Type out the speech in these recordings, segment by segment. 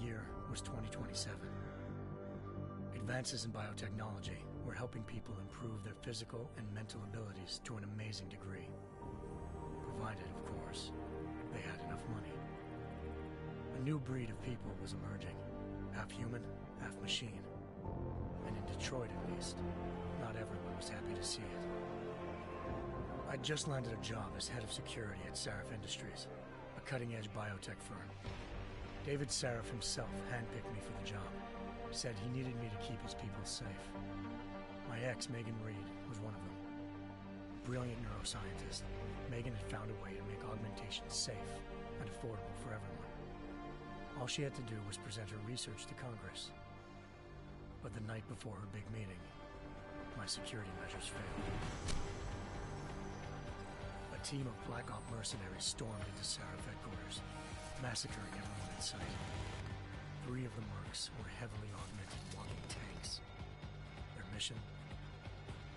year was 2027. Advances in biotechnology were helping people improve their physical and mental abilities to an amazing degree. Provided, of course, they had enough money. A new breed of people was emerging, half human, half machine. And in Detroit, at least, not everyone was happy to see it. I'd just landed a job as head of security at Sarif Industries, a cutting-edge biotech firm. David Sarif himself handpicked me for the job, said he needed me to keep his people safe. My ex, Megan Reed, was one of them. Brilliant neuroscientist, Megan had found a way to make augmentation safe and affordable for everyone. All she had to do was present her research to Congress. But the night before her big meeting, my security measures failed. A team of Black Op mercenaries stormed into Sarif headquarters, massacring everyone in sight. 3 of the mercs were heavily augmented walking tanks. Their mission?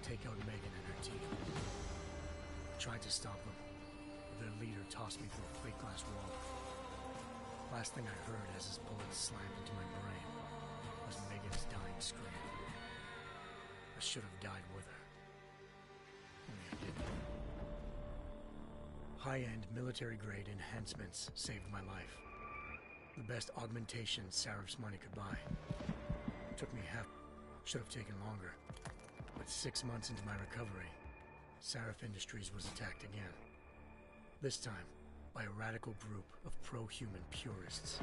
Take out Megan and her team. I tried to stop them, but their leader tossed me through a plate glass wall. Last thing I heard as his bullets slammed into my brain was Megan's dying scream. I should have died with her. Only I didn't. High-end military-grade enhancements saved my life. The best augmentation Sarif's money could buy. Took me should have taken longer. But 6 months into my recovery, Sarif Industries was attacked again. This time, by a radical group of pro-human purists.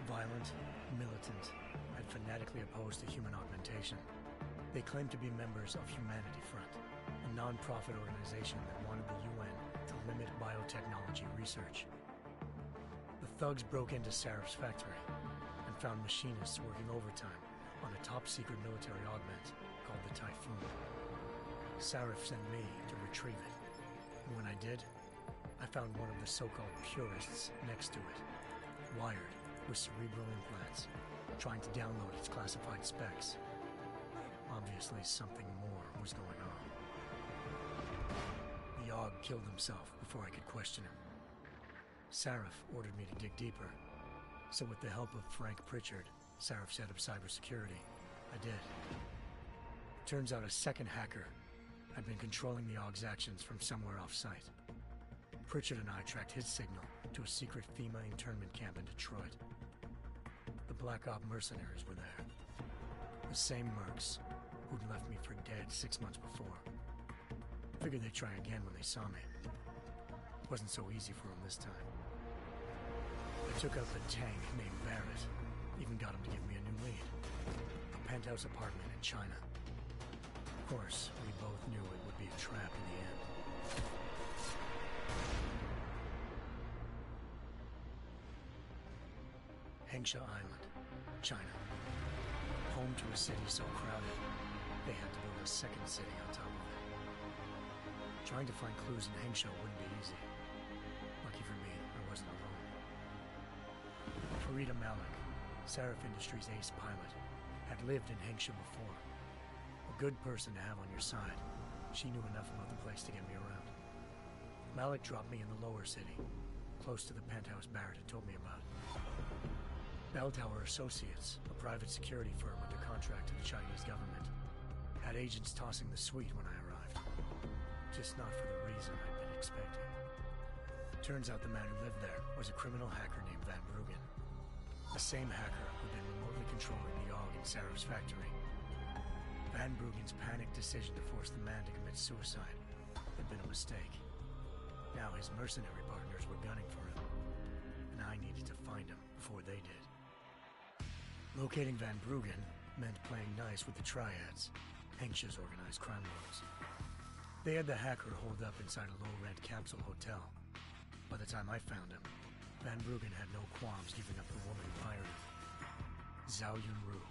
Violent, militant, and fanatically opposed to human augmentation. They claimed to be members of Humanity Front, a non-profit organization that wanted the UN to limit biotechnology research. The thugs broke into Sarif's factory and found machinists working overtime on a top-secret military augment called the Typhoon. Sarif sent me to retrieve it. And when I did, I found one of the so-called purists next to it, wired with cerebral implants, trying to download its classified specs. Obviously, something more was going on. The Aug killed himself before I could question him. Sarif ordered me to dig deeper, so with the help of Frank Pritchard, Sarif's head of cybersecurity, I did. Turns out a second hacker had been controlling the Aug's actions from somewhere off-site. Pritchard and I tracked his signal to a secret FEMA internment camp in Detroit. The Black Op mercenaries were there. The same mercs who'd left me for dead 6 months before. Figured they'd try again when they saw me. Wasn't so easy for them this time. I took out the tank named Barrett. Even got him to give me a new lead. A penthouse apartment in China. Of course, we both knew it would be a trap in the end. Hengsha Island, China. Home to a city so crowded, they had to build a second city on top of it. Trying to find clues in Hengsha wouldn't be easy. Lucky for me, I wasn't alone. Farida Malik, Sarif Industries' ace pilot, had lived in Hengsha before. A good person to have on your side. She knew enough about the place to get me around. Malik dropped me in the lower city, close to the penthouse Barrett had told me about. Bell Tower Associates, a private security firm under contract to the Chinese government, had agents tossing the suite when I arrived. Just not for the reason I'd been expecting. Turns out the man who lived there was a criminal hacker named Van Bruggen. The same hacker who'd been remotely controlling the AUG in Sarif's factory. Van Bruggen's panicked decision to force the man to commit suicide had been a mistake. Now his mercenary partners were gunning for him, and I needed to find him before they did. Locating Van Bruggen meant playing nice with the Triads, Hengsha's organized crime lords. They had the hacker holed up inside a low-rent capsule hotel. By the time I found him, Van Bruggen had no qualms giving up the woman who hired him. Zhao Yunru,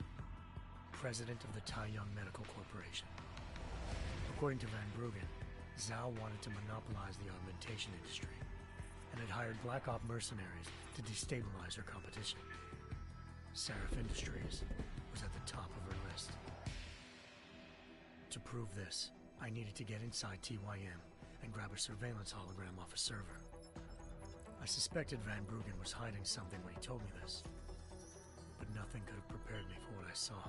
president of the Taiyang Medical Corporation. According to Van Bruggen, Zhao wanted to monopolize the augmentation industry and had hired Black Op mercenaries to destabilize her competition. Sarif Industries was at the top of her list. To prove this, I needed to get inside TYM and grab a surveillance hologram off a server. I I suspected Van Bruggen was hiding something when he told me this, but nothing could have prepared me for what I saw.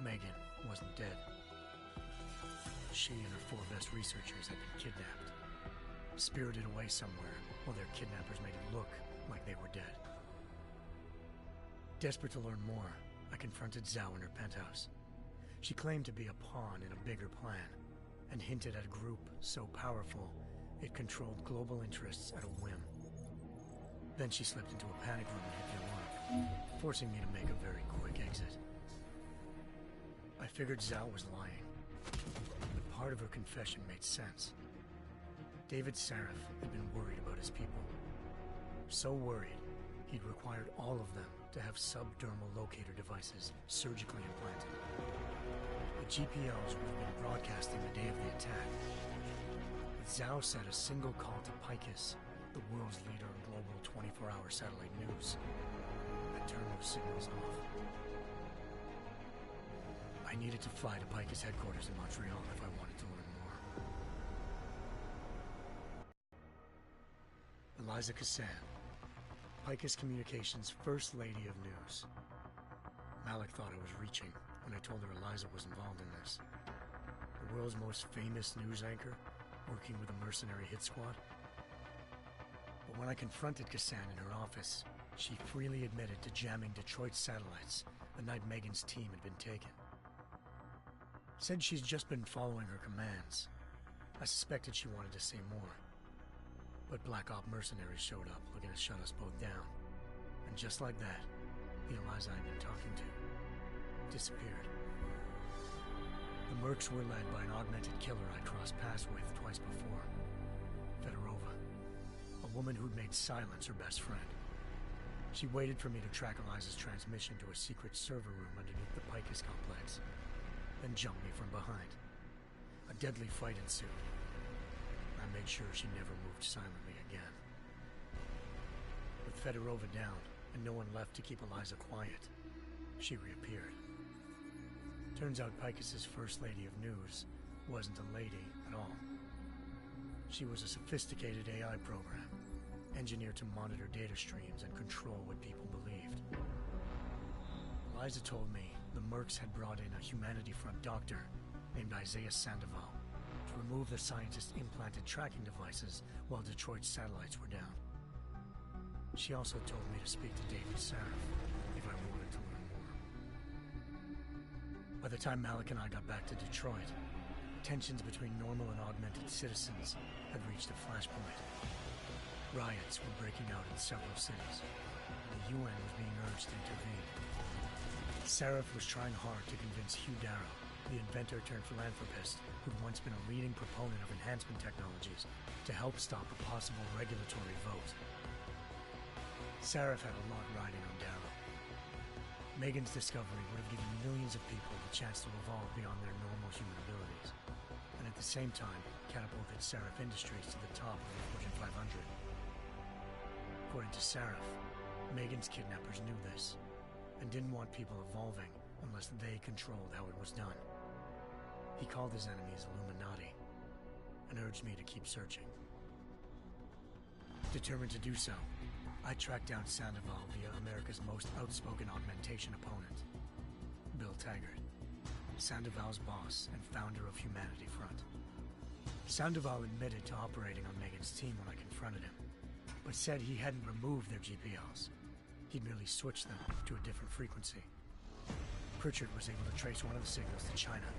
Megan wasn't dead. She and her 4 best researchers had been kidnapped, spirited away somewhere while their kidnappers made it look like they were dead. Desperate to learn more, I confronted Zhao in her penthouse. She claimed to be a pawn in a bigger plan, and hinted at a group so powerful it controlled global interests at a whim. Then she slipped into a panic room and hit the alarm, forcing me to make a very quick exit. I figured Zhao was lying, but part of her confession made sense. David Sarif had been worried about his people. So worried, he'd required all of them to have subdermal locator devices surgically implanted. The GPLs would have been broadcasting the day of the attack. But Zhao said a single call to Picus, the world's leader in global 24-hour satellite news, had turned those signals off. I needed to fly to Picus headquarters in Montreal if I wanted to learn more. Eliza Cassan, Picus Communications' First Lady of News. Malik thought I was reaching when I told her Eliza was involved in this. The world's most famous news anchor, working with a mercenary hit squad. But when I confronted Cassan in her office, she freely admitted to jamming Detroit's satellites the night Megan's team had been taken. Said she's just been following her commands. I suspected she wanted to say more. But Black Op mercenaries showed up looking to shut us both down. And just like that, the Eliza I'd been talking to disappeared. The mercs were led by an augmented killer I crossed paths with twice before. Fedorova, a woman who'd made silence her best friend. She waited for me to track Eliza's transmission to a secret server room underneath the Picus complex, then jumped me from behind. A deadly fight ensued. I made sure she never moved silently again. With Fedorova down and no one left to keep Eliza quiet, she reappeared. Turns out Picus's First Lady of News wasn't a lady at all. She was a sophisticated AI program, engineered to monitor data streams and control what people believed. Eliza told me the mercs had brought in a Humanity Front doctor named Isaiah Sandoval to remove the scientist's implanted tracking devices while Detroit's satellites were down. She also told me to speak to David Sarif if I wanted to learn more. By the time Malik and I got back to Detroit, tensions between normal and augmented citizens had reached a flashpoint. Riots were breaking out in several cities, and the UN was being urged to intervene. Sarif was trying hard to convince Hugh Darrow, the inventor-turned-philanthropist who'd once been a leading proponent of enhancement technologies, to help stop a possible regulatory vote. Sarif had a lot riding on Darrow. Megan's discovery would have given millions of people the chance to evolve beyond their normal human abilities, and at the same time catapulted Sarif Industries to the top of the Fortune 500. According to Sarif, Megan's kidnappers knew this, and didn't want people evolving unless they controlled how it was done. He called his enemies Illuminati, and urged me to keep searching. Determined to do so, I tracked down Sandoval via America's most outspoken augmentation opponent, Bill Taggart, Sandoval's boss and founder of Humanity Front. Sandoval admitted to operating on Megan's team when I confronted him, but said he hadn't removed their GPLs. He'd merely switched them to a different frequency. Pritchard was able to trace one of the signals to China.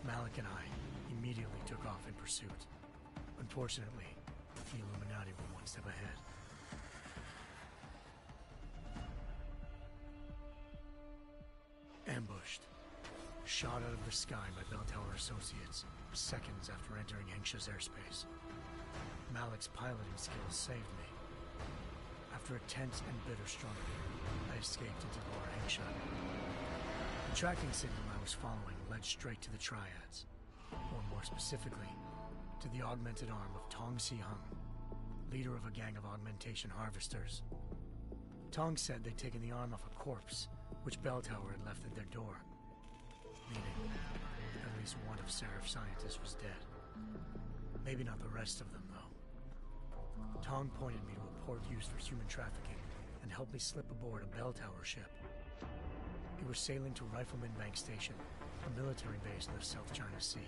Malik and I immediately took off in pursuit. Unfortunately, the Illuminati were one step ahead. Ambushed. Shot out of the sky by Bell Tower Associates seconds after entering Hengsha's airspace. Malik's piloting skills saved me. After a tense and bitter struggle, I escaped into Lower Hengsha. The tracking signal I was following led straight to the Triads, or more specifically, to the augmented arm of Tong Si-hung, leader of a gang of augmentation harvesters. Tong said they'd taken the arm off a corpse, which Bell Tower had left at their door, meaning at least one of Sarif's scientists was dead. Maybe not the rest of them, though. Tong pointed me to a port used for human trafficking and helped me slip aboard a bell tower ship. It was sailing to Rifleman Bank Station, a military base in the South China Sea.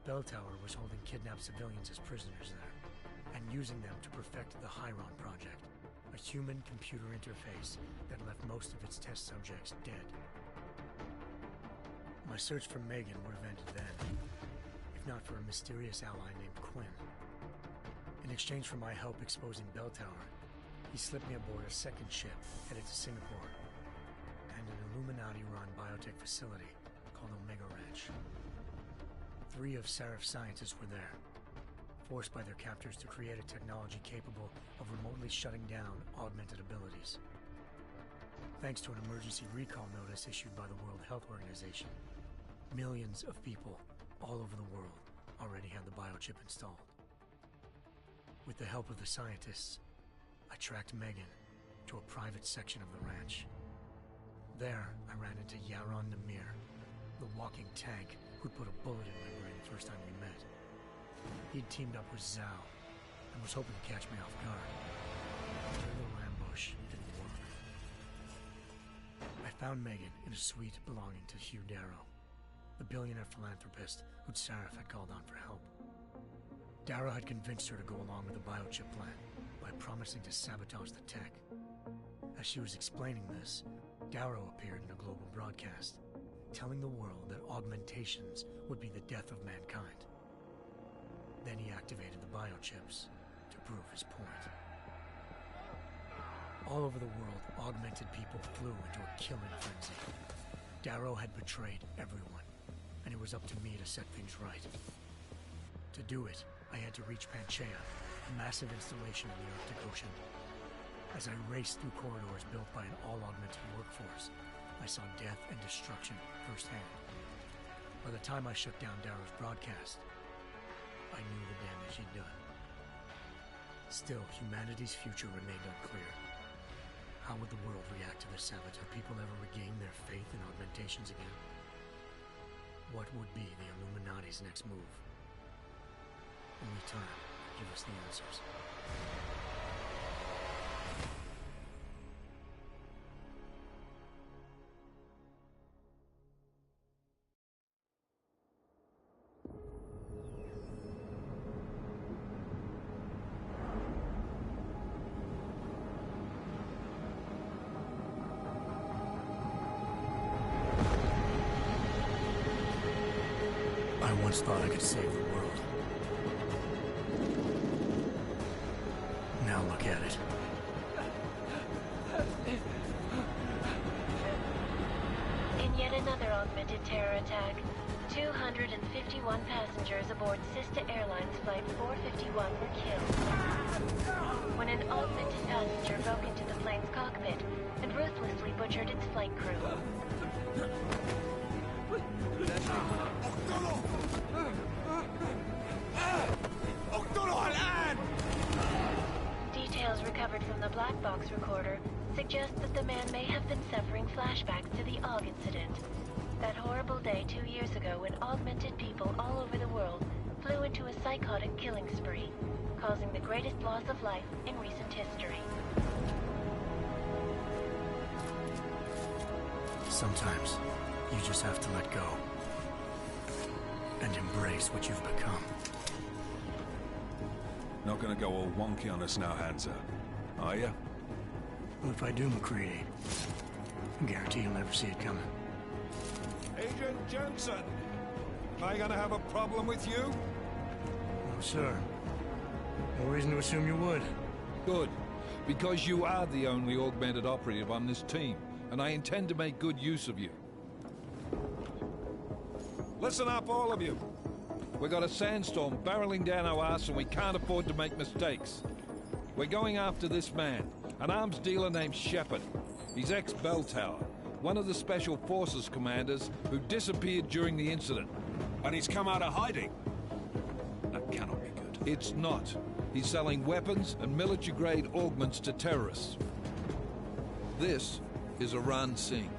Bell Tower was holding kidnapped civilians as prisoners there, and using them to perfect the Chiron Project, a human-computer interface that left most of its test subjects dead. My search for Megan would have ended then, if not for a mysterious ally named Quinn. In exchange for my help exposing Bell Tower, he slipped me aboard a second ship headed to Singapore, and an Illuminati-run biotech facility called Omega Ranch. 3 of Serif's scientists were there, forced by their captors to create a technology capable of remotely shutting down augmented abilities. Thanks to an emergency recall notice issued by the World Health Organization, millions of people all over the world already had the biochip installed. With the help of the scientists, I tracked Megan to a private section of the ranch. There, I ran into Yaron Namir, the walking tank who'd put a bullet in my brain the first time we met. He'd teamed up with Zhao and was hoping to catch me off guard. But a little ambush didn't work. I found Megan in a suite belonging to Hugh Darrow, the billionaire philanthropist who'd Sarif had called on for help. Darrow had convinced her to go along with the biochip plan by promising to sabotage the tech. As she was explaining this, Darrow appeared in a global broadcast, telling the world that augmentations would be the death of mankind. Then he activated the biochips to prove his point. All over the world, augmented people flew into a killing frenzy. Darrow had betrayed everyone, and it was up to me to set things right. To do it, I had to reach Panchaea, a massive installation in the Arctic Ocean. As I raced through corridors built by an all-augmented workforce, I saw death and destruction firsthand. By the time I shut down Darrow's broadcast, I knew the damage he'd done. Still, humanity's future remained unclear. How would the world react to the savage? Would people ever regain their faith in augmentations again? What would be the Illuminati's next move? Only time will give us the answers. I once thought I could save the world. Now look at it. In yet another augmented terror attack, 251 passengers aboard Sister Airlines Flight 451 were killed when an augmented passenger broke into the plane's cockpit and ruthlessly butchered its flight crew. Details recovered from the black box recorder suggest that the man may have been suffering flashbacks to the AUG incident. That horrible day 2 years ago when augmented people all over the world flew into a psychotic killing spree, causing the greatest loss of life in recent history. Sometimes, you just have to let go. And embrace what you've become. Not gonna go all wonky on us now, Hansa, are you? Well, if I do, McCready, I guarantee you'll never see it coming. Agent Jensen, am I gonna have a problem with you? No, sir. No reason to assume you would. Good, because you are the only augmented operative on this team, and I intend to make good use of you. Listen up, all of you. We got a sandstorm barreling down our arse and we can't afford to make mistakes. We're going after this man, an arms dealer named Shepard. He's ex-Bell Tower, one of the Special Forces commanders who disappeared during the incident. And he's come out of hiding? That cannot be good. It's not. He's selling weapons and military-grade augments to terrorists. This is Aran Singh,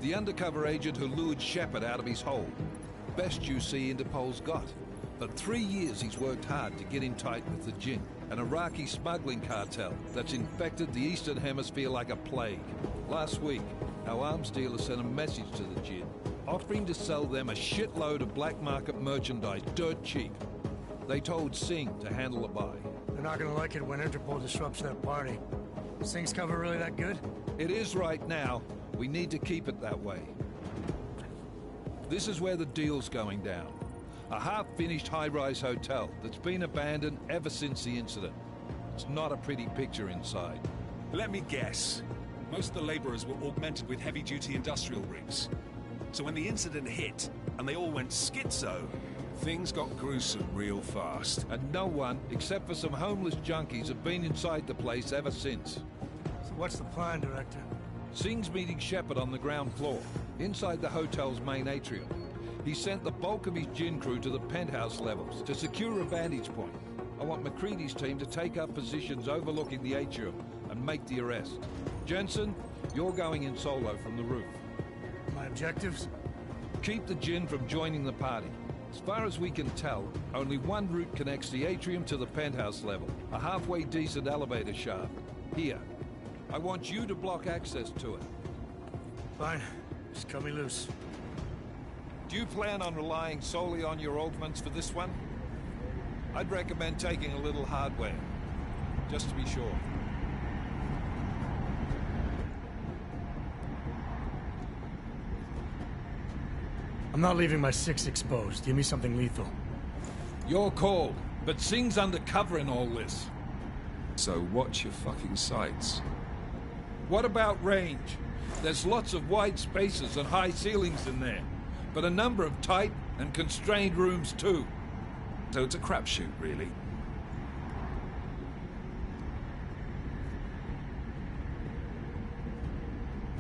the undercover agent who lured Shepard out of his hole. Best you see Interpol's got. But 3 years he's worked hard to get in tight with the Jinn. an Iraqi smuggling cartel that's infected the Eastern Hemisphere like a plague. Last week, our arms dealer sent a message to the Jinn, offering to sell them a shitload of black market merchandise dirt cheap. They told Singh to handle the buy. They're not gonna like it when Interpol disrupts their party. Sing's cover really that good? It is right now. We need to keep it that way. This is where the deal's going down. A half-finished high-rise hotel that's been abandoned ever since the incident. It's not a pretty picture inside. Let me guess. Most of the laborers were augmented with heavy-duty industrial rigs. So when the incident hit, and they all went schizo, things got gruesome real fast. And no one, except for some homeless junkies, have been inside the place ever since. So what's the plan, Director? Singh's meeting Shepard on the ground floor, inside the hotel's main atrium. He sent the bulk of his Jinn crew to the penthouse levels to secure a vantage point. I want McCready's team to take up positions overlooking the atrium and make the arrest. Jensen, you're going in solo from the roof. My objectives? Keep the Jinn from joining the party. As far as we can tell, only one route connects the atrium to the penthouse level, a halfway decent elevator shaft. Here. I want you to block access to it. Fine. Just cut me loose. Do you plan on relying solely on your augments for this one? I'd recommend taking a little hardware, just to be sure. I'm not leaving my 6 exposed. Give me something lethal. Your call, but Singh's undercover in all this. So watch your fucking sights. What about range? There's lots of wide spaces and high ceilings in there, but a number of tight and constrained rooms too. So it's a crapshoot, really.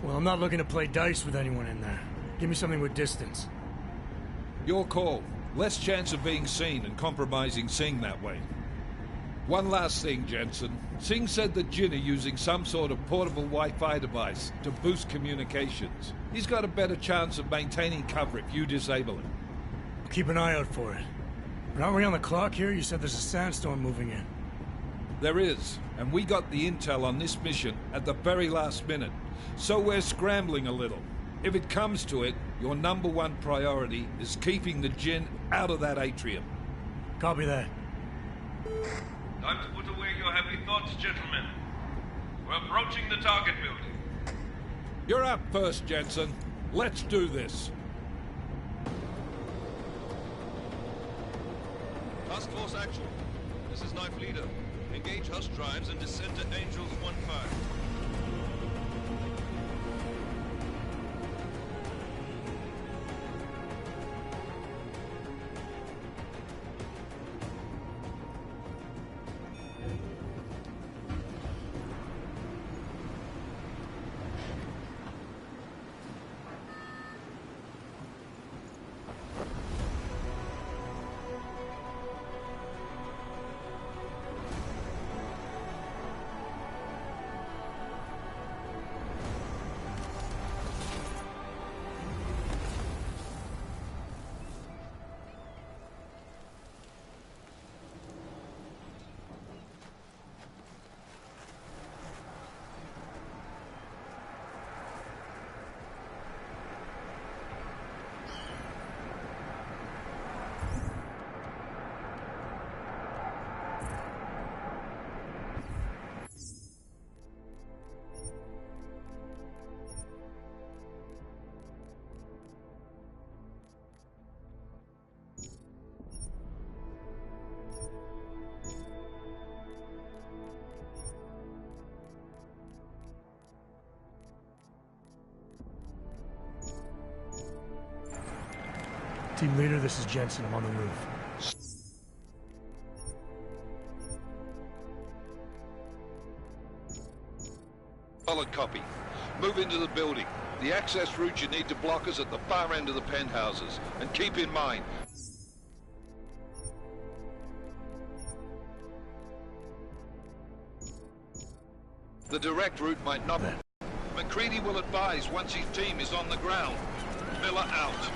Well, I'm not looking to play dice with anyone in there. Give me something with distance. Your call. Less chance of being seen and compromising Singh that way. One last thing, Jensen. Singh said the Jinn are using some sort of portable Wi-Fi device to boost communications. He's got a better chance of maintaining cover if you disable it. Keep an eye out for it. But aren't we on the clock here? You said there's a sandstorm moving in. There is, and we got the intel on this mission at the very last minute. So we're scrambling a little. If it comes to it, your #1 priority is keeping the Jinn out of that atrium. Copy that. Time to put away your happy thoughts, gentlemen. We're approaching the target building. You're up first, Jensen. Let's do this. Task Force Action. This is Knife Leader. Engage Hush drives and descend to Angels 1-5. Team leader, this is Jensen. I'm on the roof. Solid copy. Move into the building. The access route you need to block is at the far end of the penthouses. And keep in mind, the direct route might not be. McCready will advise once his team is on the ground. Miller out.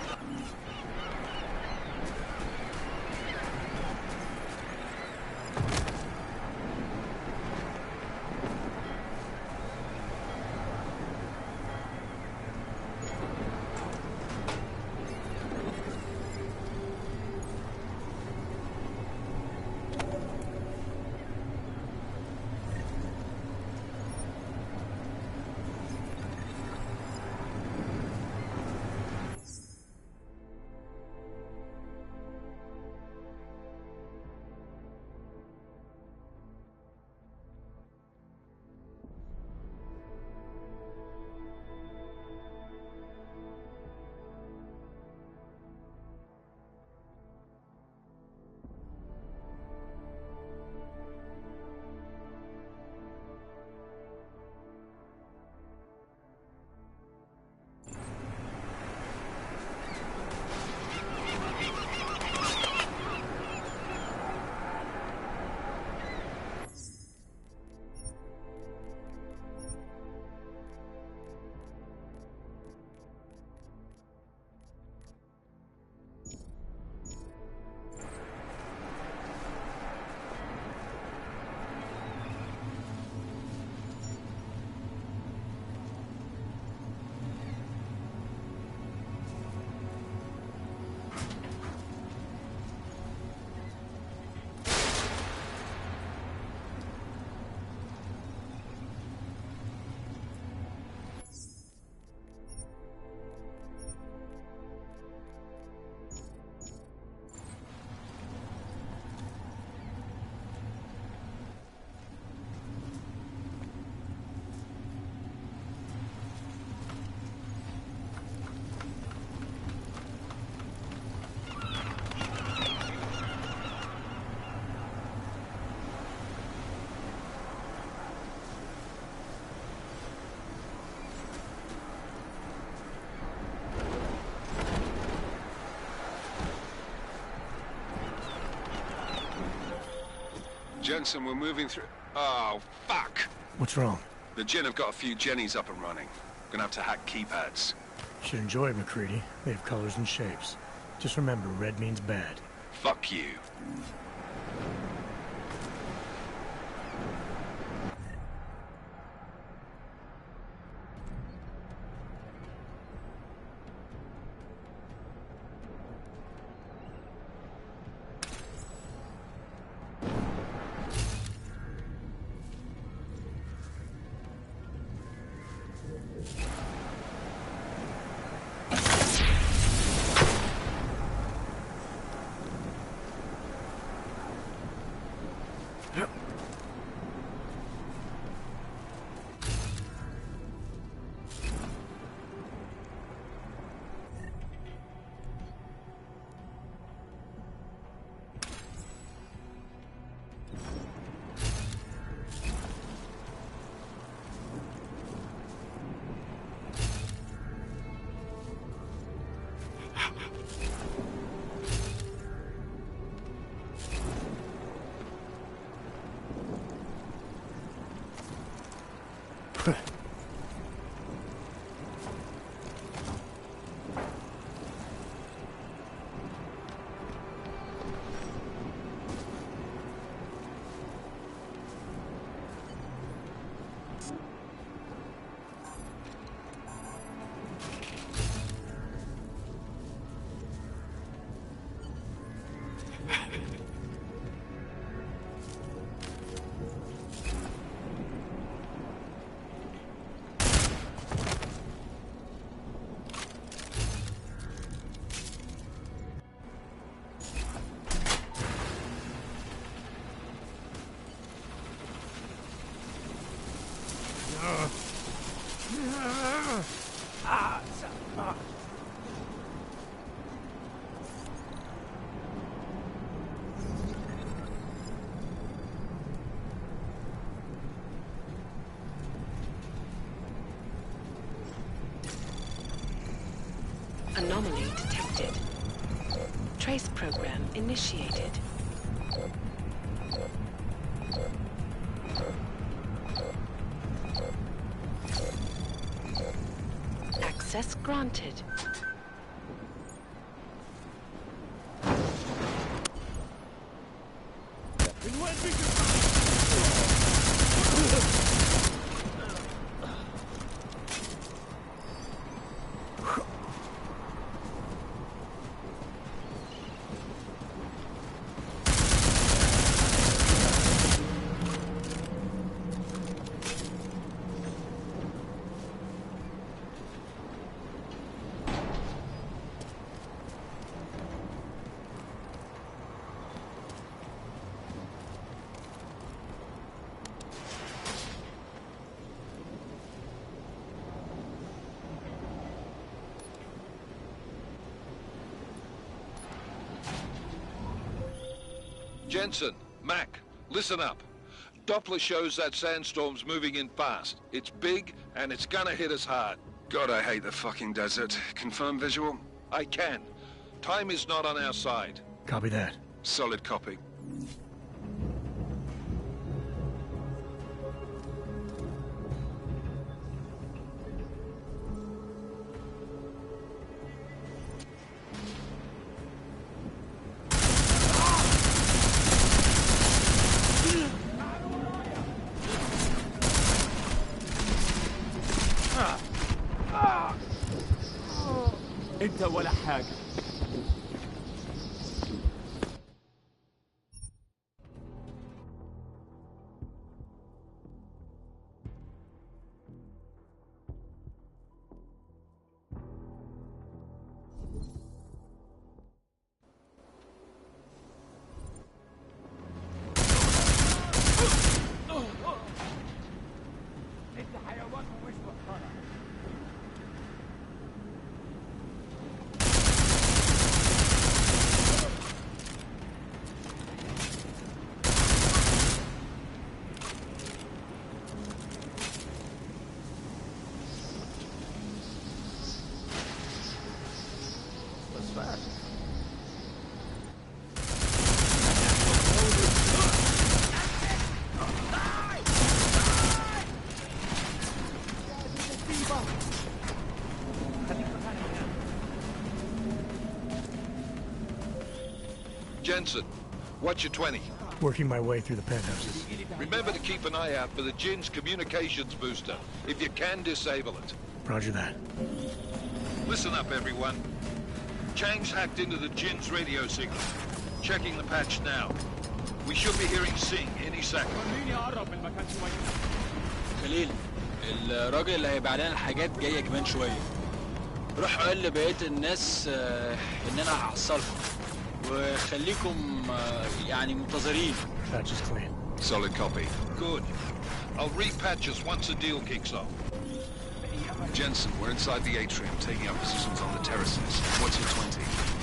Jensen, we're moving through... Oh, fuck! What's wrong? The Jinn have got a few Jennies up and running. Gonna have to hack keypads. Should enjoy it, McCready. They have colors and shapes. Just remember, red means bad. Fuck you. Anomaly detected. Trace program initiated. Access granted. Jensen, Mac, listen up. Doppler shows that sandstorm's moving in fast. It's big, and it's gonna hit us hard. God, I hate the fucking desert. Confirm visual? I can. Time is not on our side. Copy that. Solid copy. انت ولا حاجة. انت حيوان ومش بطالة. Jensen, what's your 20? Working my way through the penthouses. Remember to keep an eye out for the Jin's communications booster. If you can, disable it. Roger that. Listen up, everyone. Chang's hacked into the Jin's radio signal. Checking the patch now. We should be hearing Sing any second. خليل الراجل اللي هيبقى لنا الحاجات جايه كمان شويه. روح قول لبقيه الناس ان انا هحصلكم وخليكم يعني منتظرين. Patch is clean. Solid copy. Good. I'll repatch us once the deal kicks off. Jensen, we're inside the atrium, taking up positions on the terraces. What's your 20?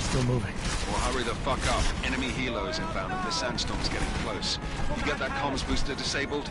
Still moving. Well, hurry the fuck up. Enemy helos inbound and the sandstorm's getting close. You get that comms booster disabled?